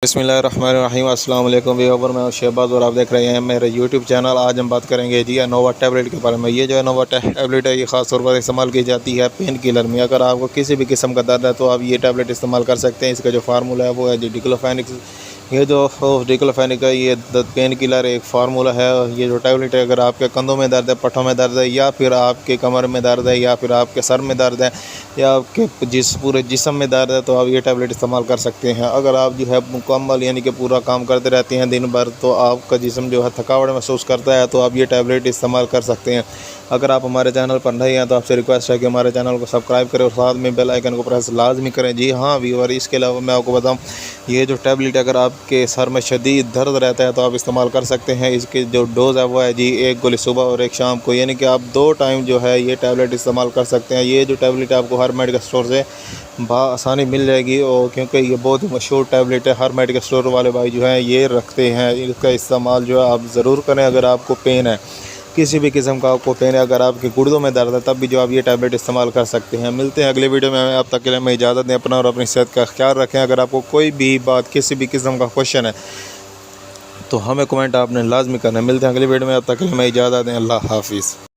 बिस्मिल्लाहिर्रहमानिर्रहीम अस्सलाम वालेकुम व्यूअर्स, मैं शहबाज और आप देख रहे हैं मेरे यूट्यूब चैनल। आज हम बात करेंगे जी नोवा टैबलेट के बारे में। ये जो है नोवा टैबलेट है, ये ख़ास तौर पर इस्तेमाल की जाती है पेन किलर में। अगर आपको किसी भी किस्म का दर्द है तो आप ये टैबलेट इस्तेमाल कर सकते हैं। इसका जो फार्मूला है वो है जी डिक्लोफेनेक। ये जो डिक्लोफेनेक है ये पेन किलर एक फार्मूला है। ये जो टैबलेट है, अगर आपके कंधों में दर्द है, पट्टों में दर्द है, या फिर आपके कमर में दर्द है, या फिर आपके सर में दर्द है, या आपके पूरे जिस्म में दर्द है, तो आप ये टैबलेट इस्तेमाल कर सकते हैं। अगर आप जो है मुकम्मल यानी कि पूरा काम करते रहते हैं दिन भर, तो आपका जिस्म जो है थकावट महसूस करता है, तो आप ये टैबलेट इस्तेमाल कर सकते हैं। अगर आप हमारे चैनल पर नए हैं तो आपसे रिक्वेस्ट है कि हमारे चैनल को सब्सक्राइब करें और साथ में बेल आइकन को प्रेस लाजमी करें। जी हाँ व्यूअर, इसके अलावा मैं आपको बताऊँ, ये जो टैबलेट अगर आपके सर में शदीद दर्द रहता है तो आप इस्तेमाल कर सकते हैं। इसके जो डोज़ है वो है जी 1 गोली सुबह और 1 शाम को, यानी कि आप 2 टाइम जो है ये टैबलेट इस्तेमाल कर सकते हैं। ये जो टैबलेट आपको हर मेडिकल स्टोर से आसानी मिल जाएगी, और क्योंकि ये बहुत ही मशहूर टैबलेट है, हर मेडिकल स्टोर वाले भाई जो हैं ये रखते हैं। इसका इस्तेमाल जो है आप ज़रूर करें। अगर आपको पेन है, किसी भी किस्म का आपको पेन है, अगर आपके गुर्दों में दर्द है, तब भी जो आप ये टैबलेट इस्तेमाल कर सकते हैं। मिलते हैं अगले वीडियो में। अब तक के लिए मैं इजाज़त दें। अपना और अपनी सेहत का ख्याल रखें। अगर आपको कोई भी बात, किसी भी किस्म का क्वेश्चन है, तो हमें कमेंट आपने लाजमी करना है। मिलते हैं अगली वीडियो में। अब तक के लिए मैं इजाज़त दें। अल्लाह हाफिज़।